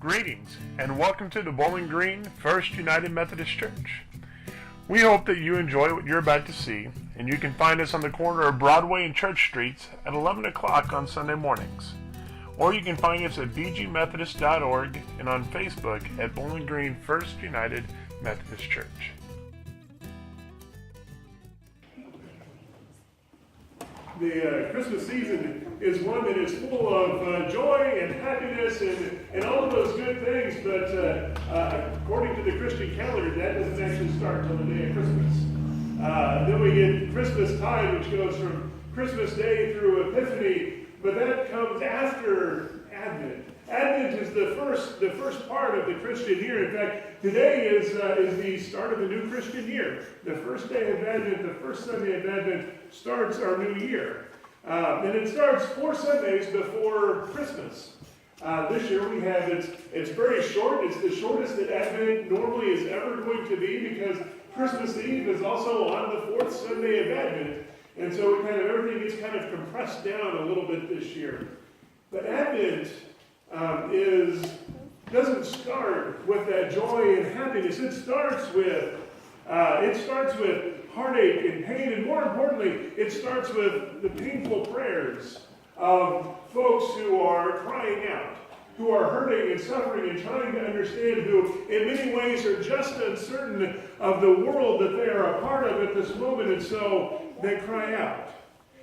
Greetings and welcome to the Bowling Green First United Methodist Church. We hope that you enjoy what you're about to see, and you can find us on the corner of Broadway and Church Streets at 11 o'clock on Sunday mornings. Or you can find us at bgmethodist.org and on Facebook at Bowling Green First United Methodist Church. The Christmas season is one that is full of joy and happiness and all of those good things, but according to the Christian calendar, that doesn't actually start until the day of Christmas. Then we get Christmas time, which goes from Christmas Day through Epiphany, but that comes after Advent. Advent is the first part of the Christian year. In fact, today is the start of the new Christian year. The first day of Advent, the first Sunday of Advent, starts our new year. And it starts 4 Sundays before Christmas. This year we have, it's very short. It's the shortest that Advent normally is ever going to be because Christmas Eve is also on the 4th Sunday of Advent. And so everything gets kind of compressed down a little bit this year. But Advent doesn't start with that joy and happiness. It starts with heartache and pain, and more importantly, it starts with the painful prayers of folks who are crying out, who are hurting and suffering and trying to understand, who in many ways are just uncertain of the world that they are a part of at this moment, and so they cry out.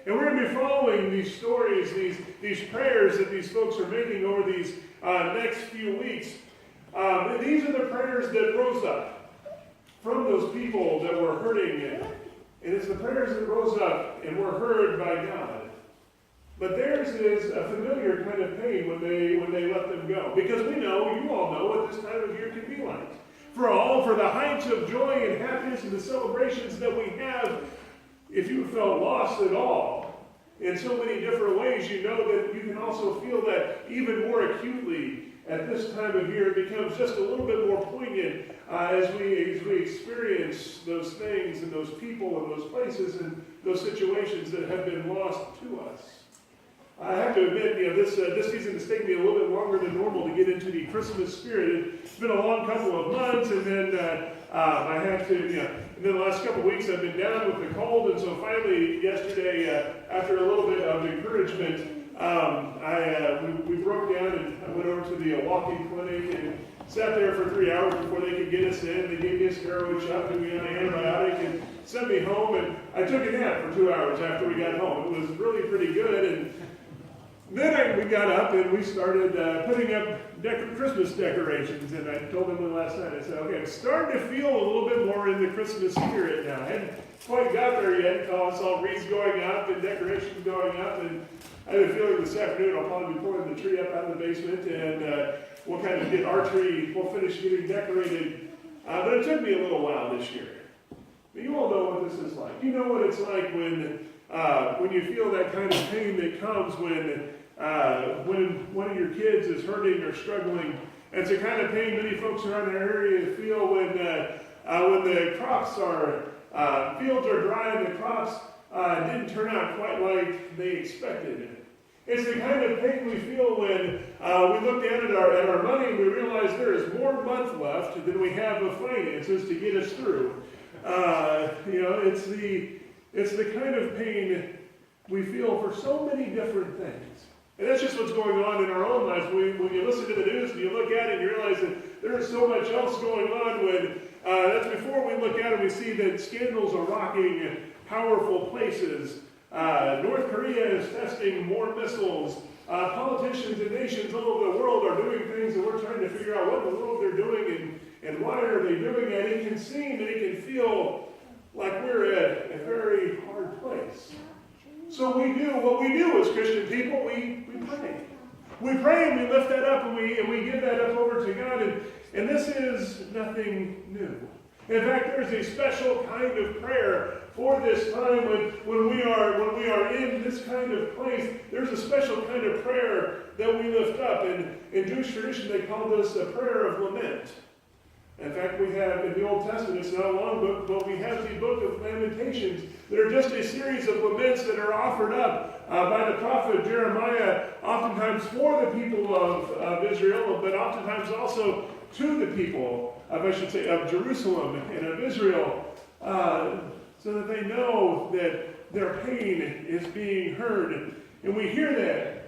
And we're going to be following these stories, these prayers that these folks are making over these next few weeks. And these are the prayers that rose up from those people that were hurting. And it's the prayers that rose up and were heard by God. But theirs is a familiar kind of pain when they let them go. Because you all know what this time of year can be like. For the heights of joy and happiness and the celebrations that we have, if you felt lost at all, in so many different ways, you know that you can also feel that even more acutely at this time of year. It becomes just a little bit more poignant as we experience those things and those people and those places and those situations that have been lost to us. I have to admit, this season has taken me a little bit longer than normal to get into the Christmas spirit. It's been a long couple of months, and then I had to, and then the last couple of weeks I've been down with the cold, and so finally yesterday, after a little bit of encouragement, we broke down and I went over to the walk-in clinic and sat there for 3 hours before they could get us in. They gave me a steroid shot, gave me an antibiotic, and sent me home, and I took a nap for 2 hours after we got home. It was really pretty good, and then we got up and we started putting up Christmas decorations, and I told them last night, I said, okay, I'm starting to feel a little bit more in the Christmas spirit now. I hadn't quite got there yet. I saw wreaths going up and decorations going up, and I have a feeling this afternoon I'll probably be pouring the tree up out of the basement, and we'll kind of get our tree, we'll finish getting decorated. But it took me a little while this year. But you all know what this is like. You know what it's like when you feel that kind of pain that comes when one of your kids is hurting or struggling. It's a kind of pain many folks around the area feel when the crops fields are dry and the crops didn't turn out quite like they expected. It's the kind of pain we feel when we look down at our money and we realize there is more month left than we have of finances to get us through. It's the kind of pain we feel for so many different things. And that's just what's going on in our own lives. When you listen to the news and you look at it and you realize that there is so much else going on that's before we look at it, we see that scandals are rocking powerful places. North Korea is testing more missiles. Politicians and nations all over the world are doing things that we're trying to figure out what in the world they're doing and why are they doing it. It can seem and it can feel like we're at a very hard place. So what we do as Christian people, we pray. We pray and we lift that up and we give that up over to God. And this is nothing new. In fact, there's a special kind of prayer for this time when we are in this kind of place. There's a special kind of prayer that we lift up. And in Jewish tradition, they call this a prayer of lament. In fact, we have in the Old Testament, it's not a long book, but we have the book of Lamentations that are just a series of laments that are offered up by the prophet Jeremiah, oftentimes for the people of Israel, but oftentimes also to the people of Jerusalem and of Israel, so that they know that their pain is being heard. And we hear that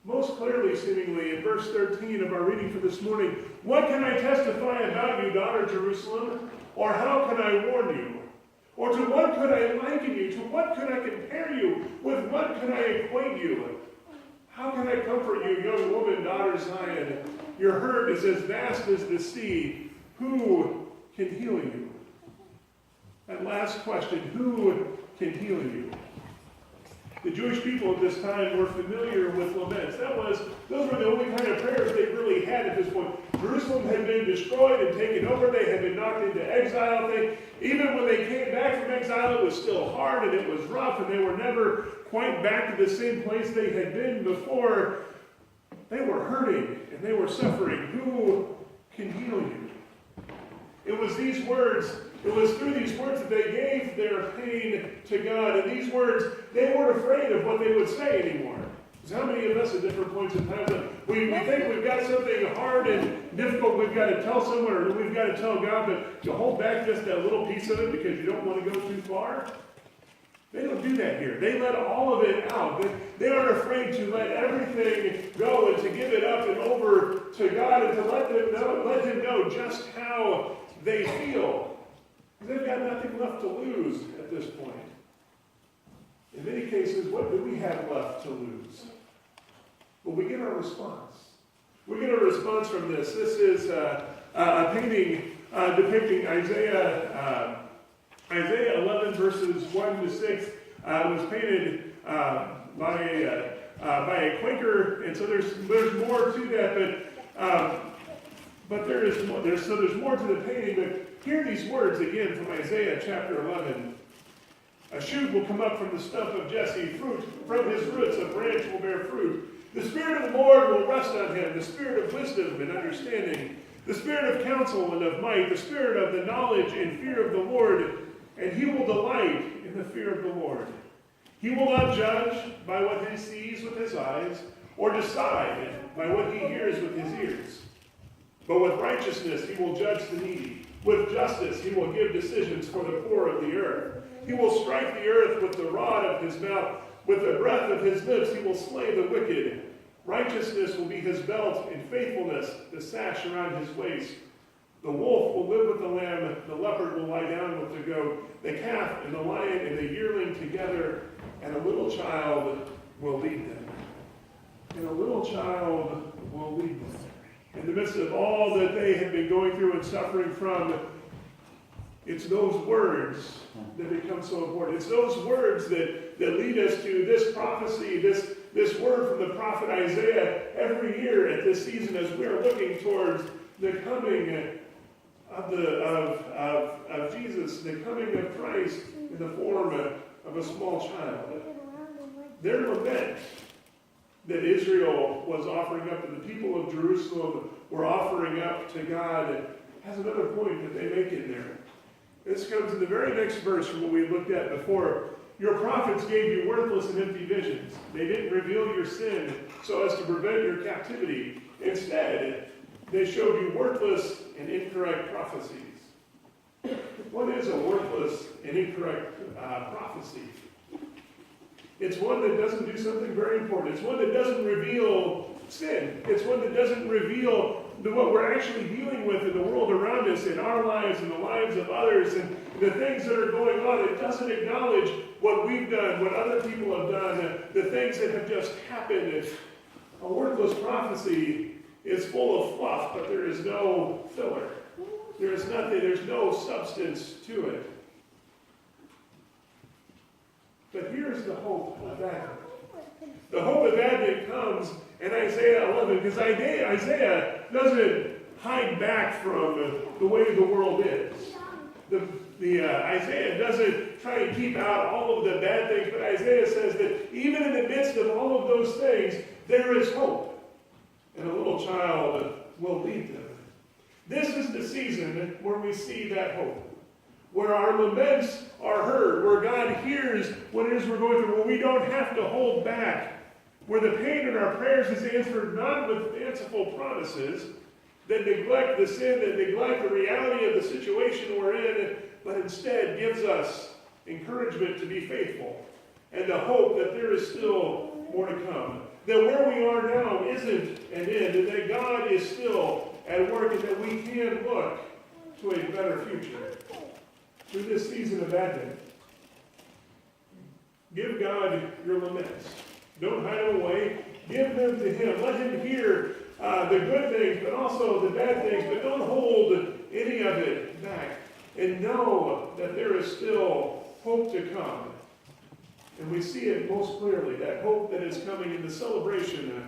most clearly, seemingly, in verse 13 of our reading for this morning. What can I testify about you, daughter Jerusalem? Or how can I warn you? Or to what could I liken you? To what could I compare you? With what can I acquaint you? How can I comfort you, young woman, daughter Zion? Your hurt is as vast as the sea. Who can heal you? That last question, who can heal you? The Jewish people at this time were familiar with laments. Those were the only kind of prayers they really had at this point. Jerusalem had been destroyed and taken over. They had been knocked into exile. Even when they came back from exile, it was still hard and it was rough, and they were never quite back to the same place they had been before. They were hurting and they were suffering. Who can heal you? It was these words. It was through these words that they gave their pain to God. And these words, they weren't afraid of what they would say anymore. Because how many of us at different points in time, we think we've got something hard and difficult we've got to tell someone, or we've got to tell God, but you hold back just that little piece of it because you don't want to go too far? They don't do that here. They let all of it out. They aren't afraid to let everything go and to give it up and over to God and to let Him know just how they feel. They've got nothing left to lose at this point. In many cases, what do we have left to lose? Well, we get our response. We get a response from this. This is a painting depicting Isaiah 11 verses 1 to 6. It was painted by a Quaker, and so there's more to that, but there's more to the painting. But hear these words again from Isaiah chapter 11. A shoot will come up from the stump of Jesse, fruit from his roots, a branch will bear fruit. The Spirit of the Lord will rest on him, the Spirit of wisdom and understanding, the Spirit of counsel and of might, the Spirit of the knowledge and fear of the Lord, and he will delight in the fear of the Lord. He will not judge by what he sees with his eyes, or decide by what he hears with his ears. But with righteousness he will judge the needy. With justice he will give decisions for the poor of the earth. He will strike the earth with the rod of his mouth. With the breath of his lips he will slay the wicked. Righteousness will be his belt, and faithfulness the sash around his waist. The wolf will live with the lamb, the leopard will lie down with the goat, the calf and the lion and the yearling together, and a little child will lead them. And a little child will lead them. In the midst of all that they have been going through and suffering from, it's those words that become so important. It's those words that lead us to this prophecy, this word from the prophet Isaiah every year at this season as we're looking towards the coming of Jesus, the coming of Christ in the form of a small child. Their lament that Israel was offering up and the people of Jerusalem were offering up to God has another point that they make in there. This comes in the very next verse from what we looked at before. Your prophets gave you worthless and empty visions. They didn't reveal your sin so as to prevent your captivity. Instead, they showed you worthless and incorrect prophecies. What is a worthless and incorrect prophecy? It's one that doesn't do something very important. It's one that doesn't reveal sin. It's one that doesn't reveal what we're actually dealing with in the world around us, in our lives, and the lives of others, and the things that are going on. It doesn't acknowledge what we've done, what other people have done, the things that have just happened. A worthless prophecy is full of fluff, but there is no filler. There is nothing, there's no substance to it. But here's the hope of Advent. The hope of Advent comes in Isaiah 11, because Isaiah doesn't hide back from the way the world is. Isaiah doesn't try and keep out all of the bad things, but Isaiah says that even in the midst of all of those things, there is hope. And a little child will lead them. This is the season where we see that hope. where our laments are heard, where God hears what it is we're going through, where we don't have to hold back, where the pain in our prayers is answered not with fanciful promises that neglect the sin, that neglect the reality of the situation we're in, but instead gives us encouragement to be faithful and the hope that there is still more to come. That where we are now isn't an end, and that God is still at work, and that we can look to a better future. Through this season of Advent, give God your laments. Don't hide them away. Give them to Him. Let Him hear the good things, but also the bad things, but don't hold any of it back. And know that there is still hope to come. And we see it most clearly, that hope that is coming in the celebration,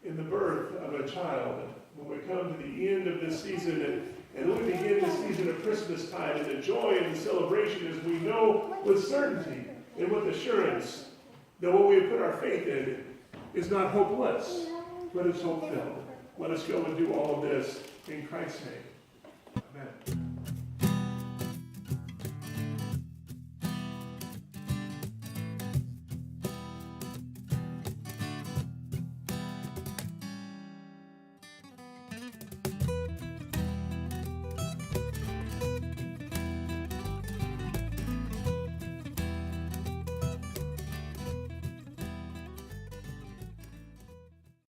in the birth of a child. When we come to the end of this season, and when we begin the season of Christmas time, and the joy and the celebration is we know with certainty and with assurance that what we have put our faith in is not hopeless, but it's hope-filled. Let us go and do all of this in Christ's name. Amen.